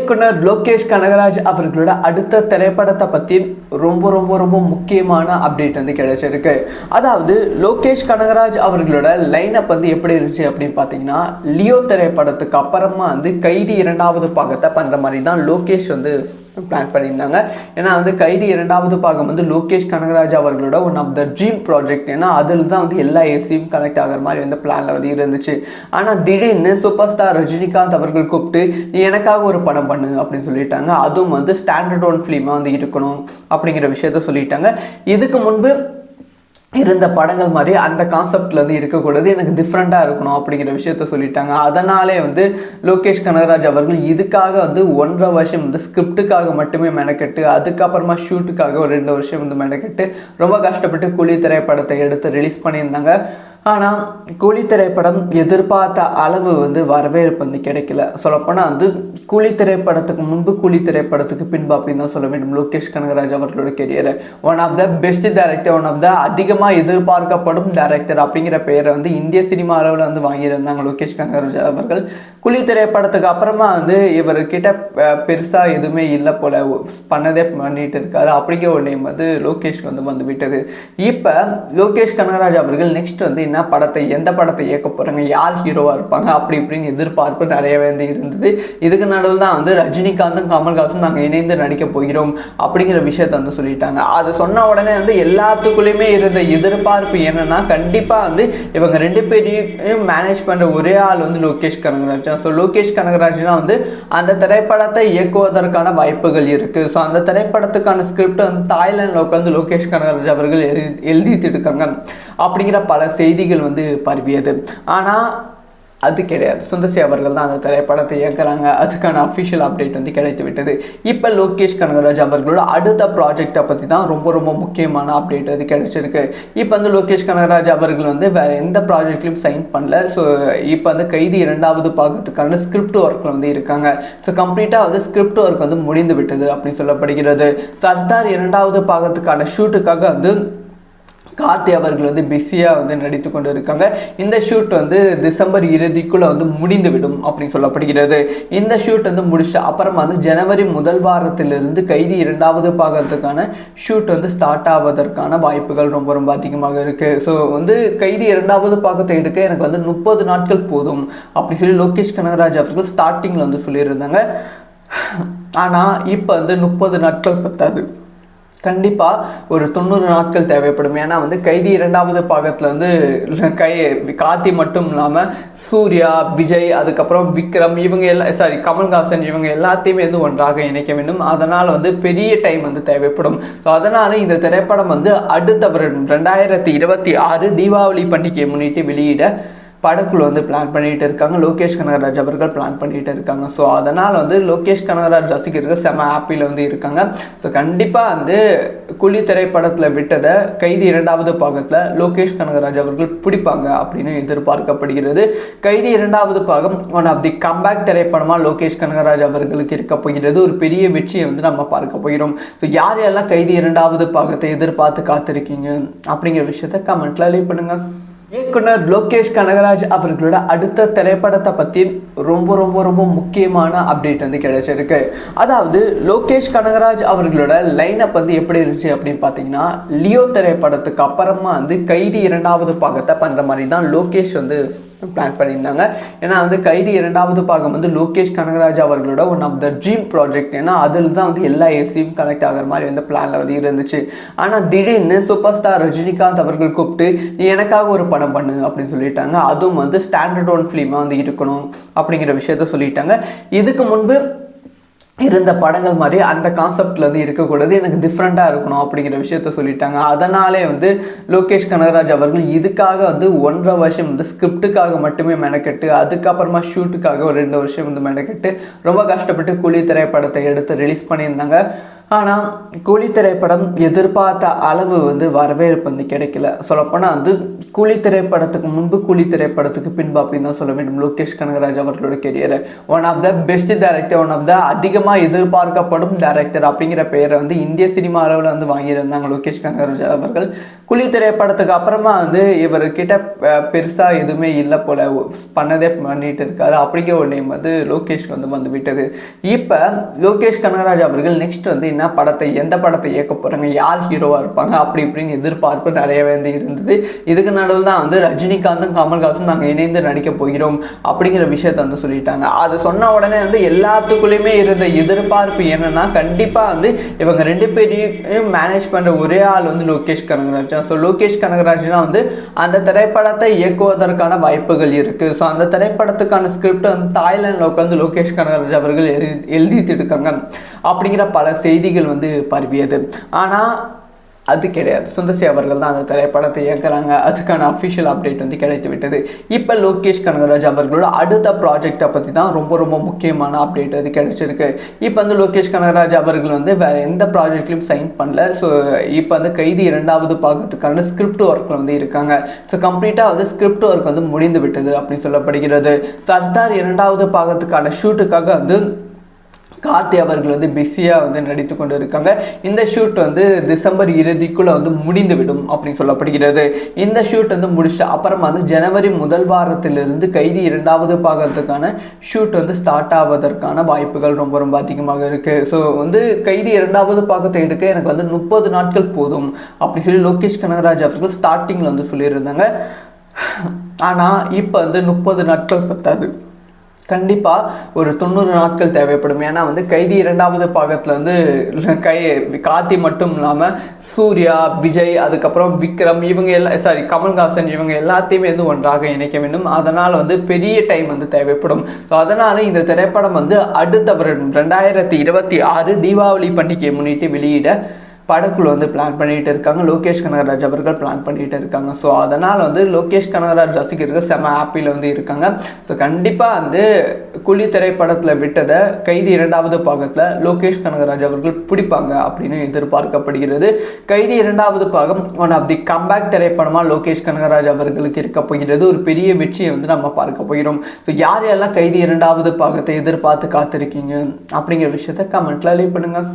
இயக்குனர் லோகேஷ் கனகராஜ் அவர்களோட அடுத்த திரைப்படத்தை பற்றி ரொம்ப ரொம்ப ரொம்ப முக்கியமான அப்டேட் வந்து கிடைச்சிருக்கு. அதாவது லோகேஷ் கனகராஜ் அவர்களோட லைனப் வந்து எப்படி இருந்துச்சு அப்படின்னு பார்த்தீங்கன்னா, லியோ திரைப்படத்துக்கு அப்புறமா வந்து கைதி 2வது பாகத்தை பண்ணுற மாதிரி தான் லோகேஷ் வந்து பிளான் பண்ணியிருந்தாங்க. ஏன்னா வந்து கைதி 2வது பாகம் வந்து லோகேஷ் கனகராஜ் அவர்களோட one of the dream project. ஏன்னா அதில் தான் வந்து எல்லா ஏசியும் கனெக்ட் ஆகிற மாதிரி வந்து பிளானில் வந்து இருந்துச்சு. ஆனால் திடீர்னு சூப்பர் ஸ்டார் ரஜினிகாந்த் அவர்கள் கூப்பிட்டு எனக்காக ஒரு படம் பண்ணு அப்படின்னு சொல்லிட்டாங்க. அதுவும் வந்து ஸ்டாண்டர்ட் ஒன் ஃபிலிமாக வந்து இருக்கணும் அப்படிங்கிற விஷயத்த சொல்லிட்டாங்க. இதுக்கு முன்பு இருந்த படங்கள் மாதிரி அந்த கான்செப்டில் வந்து இருக்கக்கூடாது, எனக்கு டிஃப்ரெண்ட்டாக இருக்கணும் அப்படிங்கிற விஷயத்த சொல்லிட்டாங்க. அதனாலே வந்து லோகேஷ் கனகராஜ் அவர்கள் இதுக்காக வந்து 1.5 வருஷம் வந்து ஸ்கிரிப்டுக்காக மட்டுமே மெனக்கெட்டு, அதுக்கப்புறமா ஷூட்டுக்காக ஒரு 2 வருஷம் வந்து மெனக்கெட்டு ரொம்ப கஷ்டப்பட்டு கூலி திரைப்படத்தை எடுத்து ரிலீஸ் பண்ணியிருந்தாங்க. ஆனால் கூலி திரைப்படம் எதிர்பார்த்த அளவு வந்து வரவேற்பு வந்து கிடைக்கல. சொல்லப்போனால் வந்து கூலி திரைப்படத்துக்கு முன்பு கூலி திரைப்படத்துக்கு பின்பு அப்படின்னு தான் சொல்ல வேண்டும். லோகேஷ் கனகராஜ் அவர்களோட career one of the best director, one of the அதிகமாக எதிர்பார்க்கப்படும் டைரக்டர் அப்படிங்கிற பெயரை வந்து இந்திய சினிமா அளவில் வந்து வாங்கியிருந்தாங்க லோகேஷ் கனகராஜ் அவர்கள். கூலி திரைப்படத்துக்கு அப்புறமா வந்து இவர்கிட்ட பெருசாக எதுவுமே இல்லை போல, பண்ணதே பண்ணிட்டு இருக்காரு அப்படிங்கிற ஒரு நேம் வந்து லோகேஷ்க்கு வந்து விட்டது. இப்போ லோகேஷ் கனகராஜ் அவர்கள் நெக்ஸ்ட் வந்து எந்த படத்தை இயக்க போறாங்க, யார் ஹீரோவாக இருப்பாங்க அப்படி இப்படின்னு எதிர்பார்ப்பு நிறையவே வந்து இருந்தது. இதுக்கு நடுவில் தான் வந்து ரஜினிகாந்தும் கமல்ஹாசனும் நாங்கள் இணைந்து நடிக்க போகிறோம் அப்படிங்கிற விஷயத்த வந்து சொல்லிட்டாங்க. அது சொன்ன உடனே வந்து எல்லாத்துக்குள்ளேயுமே இருந்த எதிர்பார்ப்பு என்னன்னா, கண்டிப்பாக வந்து இவங்க 2 பேரையும் மேனேஜ் பண்ணுற ஒரே ஆள் வந்து லோகேஷ் கனகராஜ். ஸோ லோகேஷ் கனகராஜ்னா வந்து அந்த திரைப்படத்தை இயக்குவதற்கான வாய்ப்புகள் இருக்குது. ஸோ அந்த திரைப்படத்துக்கான ஸ்கிரிப்ட் வந்து தாய்லாண்டில் உட்காந்து லோகேஷ் கனகராஜ் அவர்கள் எழுதிட்டு இருக்காங்க அப்படிங்கிற பல செய்திகள் வந்து பரவியது. ஆனால் அது கிடையாது, சுந்தர்சி அவர்கள் தான் அந்த திரைப்படத்தை இயக்குறாங்க. அதுக்கான அஃபிஷியல் அப்டேட் வந்து கிடைத்து விட்டது. இப்போ லோகேஷ் கனகராஜ் அவர்களோட அடுத்த ப்ராஜெக்டை பற்றி தான் ரொம்ப ரொம்ப முக்கியமான அப்டேட் வந்து கிடைச்சிருக்கு. இப்போ வந்து லோகேஷ் கனகராஜ் அவர்கள் வந்து வேறு எந்த ப்ராஜெக்ட்லையும் சைன் பண்ணல. ஸோ இப்போ வந்து கைதி 2வது பாகத்துக்கான ஸ்கிரிப்ட் ஒர்க்கில் வந்து இருக்காங்க. ஸோ கம்ப்ளீட்டாக வந்து ஸ்கிரிப்ட் ஒர்க் வந்து முடிந்து விட்டது அப்படின்னு சொல்லப்படுகிறது. சர்தார் 2வது பாகத்துக்கான ஷூட்டுக்காக வந்து கார்த்தி அவர்கள் வந்து பிஸியாக வந்து நடித்து கொண்டு இருக்காங்க. இந்த ஷூட் வந்து டிசம்பர் இறுதிக்குள்ளே வந்து முடிந்துவிடும் அப்படின்னு சொல்லப்படுகிறது. இந்த ஷூட் வந்து முடிச்சுட்டு அப்புறமா வந்து ஜனவரி 1 வாரத்திலிருந்து கைதி 2வது பாகத்துக்கான ஷூட் வந்து ஸ்டார்ட் ஆவதற்கான வாய்ப்புகள் ரொம்ப ரொம்ப அதிகமாக இருக்குது. ஸோ வந்து கைதி 2வது பாகத்தை எடுக்க எனக்கு வந்து 30 நாட்கள் போதும் அப்படி சொல்லி லோகேஷ் கனகராஜ் அவர்கள் ஸ்டார்டிங்கில் வந்து சொல்லியிருந்தாங்க. ஆனால் இப்போ வந்து 30 நாட்கள் பத்தாது, கண்டிப்பாக ஒரு 90 நாட்கள் தேவைப்படும். ஏன்னா வந்து கைதி 2வது பாகத்தில் வந்து கார்த்தி மட்டும் இல்லாமல் சூர்யா, விஜய், அதுக்கப்புறம் விக்ரம், இவங்க எல்லாம் கமல்ஹாசன் இவங்க எல்லாத்தையுமே வந்து ஒன்றாக இணைக்க வேண்டும். அதனால் வந்து பெரிய டைம் வந்து தேவைப்படும். ஸோ அதனால் இந்த திரைப்படம் வந்து அடுத்த வருடம் 2026 தீபாவளி பண்டிகையை முன்னிட்டு வெளியிட படக்குழு வந்து பிளான் பண்ணிகிட்டு இருக்காங்க. லோகேஷ் கனகராஜ் அவர்கள் பிளான் பண்ணிகிட்டு இருக்காங்க. ஸோ அதனால் வந்து லோகேஷ் கனகராஜ் ரசிகர்கள் செம ஹாப்பியில் வந்து இருக்காங்க. ஸோ கண்டிப்பாக வந்து கூலி திரைப்படத்தில் விட்டதை கைதி 2வது பாகத்தில் லோகேஷ் கனகராஜ் அவர்கள் பிடிப்பாங்க அப்படின்னு எதிர்பார்க்கப்படுகிறது. கைதி 2வது பாகம் ஒன் ஆஃப் தி கம்பேக் திரைப்படமாக லோகேஷ் கனகராஜ் அவர்களுக்கு இருக்க போகிறது. ஒரு பெரிய வெற்றியை வந்து நம்ம பார்க்க போகிறோம். ஸோ யார் யாரெல்லாம் கைதி 2வது பாகத்தை எதிர்பார்த்து காத்திருக்கீங்க அப்படிங்கிற விஷயத்த கமெண்ட்ல லீவ் பண்ணுங்கள். இயக்குனர் லோகேஷ் கனகராஜ் அவர்களோட அடுத்த திரைப்படத்தை பற்றி ரொம்ப ரொம்ப ரொம்ப முக்கியமான அப்டேட் வந்து கிடைச்சிருக்கு. அதாவது லோகேஷ் கனகராஜ் அவர்களோட லைனப் வந்து எப்படி இருந்துச்சு அப்படின்னு பார்த்தீங்கன்னா, லியோ திரைப்படத்துக்கு அப்புறமா வந்து கைதி 2வது பாகத்தை பண்ணுற மாதிரி தான் லோகேஷ் வந்து பிளான் பண்ணியிருந்தாங்க. ஏன்னா வந்து கைதி 2வது பாகம் வந்து லோகேஷ் கனகராஜ் அவர்களோட one of the dream project. ஏன்னா அதில் தான் வந்து எல்லா ஏசியும் கனெக்ட் ஆகிற மாதிரி வந்து பிளானில் வந்து இருந்துச்சு. ஆனால் திடீர்னு சூப்பர் ஸ்டார் ரஜினிகாந்த் அவர்கள் கூப்பிட்டு எனக்காக ஒரு படம் பண்ணு அப்படின்னு சொல்லிட்டாங்க. அதுவும் வந்து ஸ்டாண்டர்ட் ஒன் ஃபிலிமாக வந்து இருக்கணும் அப்படிங்கிற விஷயத்த சொல்லிட்டாங்க. இதுக்கு முன்பு இருந்த படங்கள் மாதிரி அந்த கான்செப்டில் வந்து இருக்கக்கூடாது, எனக்கு டிஃப்ரெண்ட்டாக இருக்கணும் அப்படிங்கிற விஷயத்த சொல்லிட்டாங்க. அதனாலே வந்து லோகேஷ் கனகராஜ் அவர்கள் இதுக்காக வந்து 1.5 வருஷம் வந்து ஸ்கிரிப்டுக்காக மட்டுமே மெனக்கெட்டு, அதுக்கப்புறமா ஷூட்டுக்காக ஒரு 2 வருஷம் வந்து மெனக்கெட்டு ரொம்ப கஷ்டப்பட்டு கூலி திரைப்படத்தை எடுத்து ரிலீஸ் பண்ணியிருந்தாங்க. ஆனால் கூலி திரைப்படம் எதிர்பார்த்த அளவு வந்து வரவேற்பு வந்து கிடைக்கல. சொல்லப்போனால் வந்து கூலி திரைப்படத்துக்கு முன்பு கூலி திரைப்படத்துக்கு பின்பு அப்படின்னு தான் சொல்ல வேண்டும். லோகேஷ் கனகராஜ் அவர்களோட career one of the best director, one of the அதிகமாக எதிர்பார்க்கப்படும் டைரக்டர் அப்படிங்கிற பெயரை வந்து இந்திய சினிமா அளவில் வந்து வாங்கியிருந்தாங்க லோகேஷ் கனகராஜ் அவர்கள். கூலி திரைப்படத்துக்கு அப்புறமா வந்து இவர்கிட்ட பெருசாக எதுவுமே இல்லை போல, பண்ணதே பண்ணிட்டு இருக்காரு அப்படிங்கிற ஒரு நேம் வந்து லோகேஷ்க்கு வந்து விட்டது. இப்போ லோகேஷ் கனகராஜ் அவர்கள் நெக்ஸ்ட் வந்து என்ன படத்தை, எந்த படத்தை இயக்க போகிறாங்க, யார் ஹீரோவாக இருப்பாங்க அப்படி இப்படின்னு எதிர்பார்ப்பு நிறையவே வந்து இருந்தது. இதுக்கு நடுவில் தான் வந்து ரஜினிகாந்தும் கமல்ஹாசனும் நாங்கள் இணைந்து நடிக்க போகிறோம் அப்படிங்கிற விஷயத்த வந்து சொல்லிட்டாங்க. அது சொன்ன உடனே வந்து எல்லாத்துக்குள்ளேயுமே இருந்த எதிர்பார்ப்பு என்னன்னா, கண்டிப்பாக வந்து இவங்க ரெண்டு பேரையும் மேனேஜ் பண்ணுற ஒரே ஆள் வந்து லோகேஷ் கனகராஜ். ஸோ லோகேஷ் கனகராஜ்னா வந்து அந்த திரைப்படத்தை இயக்குவதற்கான வாய்ப்புகள் இருக்குது. ஸோ அந்த திரைப்படத்துக்கான ஸ்கிரிப்டை வந்து தாய்லாண்டில் உட்காந்து லோகேஷ் கனகராஜ் அவர்கள் எழுதிட்டு இருக்காங்க அப்படிங்கிற பல செய்திகள் வந்து பரவியது. ஆனால் அது கிடையாது, சுந்தர்சி அவர்கள் தான் அந்த திரைப்படத்தை இயக்குறாங்க. அதுக்கான அஃபிஷியல் அப்டேட் வந்து கிடைத்து விட்டது. இப்போ லோகேஷ் கனகராஜ் அவர்களோட அடுத்த ப்ராஜெக்டை பற்றி தான் ரொம்ப ரொம்ப முக்கியமான அப்டேட் அது கிடைச்சிருக்கு. இப்போ வந்து லோகேஷ் கனகராஜ் அவர்கள் வந்து வேறு எந்த ப்ராஜெக்ட்லையும் சைன் பண்ணல. ஸோ இப்போ வந்து கைதி 2வது பாகத்துக்கான ஸ்கிரிப்ட் ஒர்க்கில் வந்து இருக்காங்க. ஸோ கம்ப்ளீட்டாக வந்து ஸ்கிரிப்ட் ஒர்க் வந்து முடிந்து விட்டது அப்படின்னு சொல்லப்படுகிறது. சர்தார் 2வது பாகத்துக்கான ஷூட்டுக்காக வந்து கார்த்தி அவர்கள் வந்து பிஸியாக வந்து நடித்து கொண்டு இருக்காங்க. இந்த ஷூட் வந்து டிசம்பர் இறுதிக்குள்ளே வந்து முடிந்துவிடும் அப்படின்னு சொல்லப்படுகிறது. இந்த ஷூட் வந்து முடிச்சுட்டு அப்புறமா வந்து ஜனவரி முதல் வாரத்திலிருந்து கைதி 2வது பாகத்துக்கான ஷூட் வந்து ஸ்டார்ட் ஆவதற்கான வாய்ப்புகள் ரொம்ப ரொம்ப அதிகமாக இருக்குது. ஸோ வந்து கைதி 2வது பாகத்தை எடுக்க எனக்கு வந்து 30 நாட்கள் போதும் அப்படி சொல்லி லோகேஷ் கனகராஜ் அவர்கள் ஸ்டார்டிங்கில் வந்து சொல்லியிருந்தாங்க. ஆனால் இப்போ வந்து 30 நாட்கள் பத்தாது, கண்டிப்பாக ஒரு 90 நாட்கள் தேவைப்படும். ஏன்னா வந்து கைதி 2வது பாகத்தில் வந்து கார்த்தி மட்டும் இல்லாமல் சூர்யா, விஜய், அதுக்கப்புறம் விக்ரம், இவங்க கமல்ஹாசன் இவங்க எல்லாத்தையுமே வந்து ஒன்றாக இணைக்க வேண்டும். அதனால் வந்து பெரிய டைம் வந்து தேவைப்படும். ஸோ அதனால் இந்த திரைப்படம் வந்து அடுத்த வருடம் 2026 தீபாவளி பண்டிகையை முன்னிட்டு வெளியிட படக்குழு வந்து பிளான் பண்ணிகிட்டு இருக்காங்க. லோகேஷ் கனகராஜ் அவர்கள் பிளான் பண்ணிகிட்டு இருக்காங்க. ஸோ அதனால் வந்து லோகேஷ் கனகராஜ் ரசிகர்கள் செம ஹாப்பியில் வந்து இருக்காங்க. ஸோ கண்டிப்பாக வந்து கூலி திரைப்படத்தில் விட்டதை கைதி 2வது பாகத்தில் லோகேஷ் கனகராஜ் அவர்கள் பிடிப்பாங்க அப்படின்னு எதிர்பார்க்கப்படுகிறது. கைதி 2வது பாகம் ஒன் ஆஃப் தி கம்பேக் திரைப்படமாக லோகேஷ் கனகராஜ் அவர்களுக்கு இருக்க போகிறது. ஒரு பெரிய வெற்றியை வந்து நம்ம பார்க்க போகிறோம். ஸோ யார் யாரெல்லாம் கைதி 2வது பாகத்தை எதிர்பார்த்து காத்திருக்கீங்க அப்படிங்கிற விஷயத்த கமெண்ட்டில் லீவ் பண்ணுங்கள்.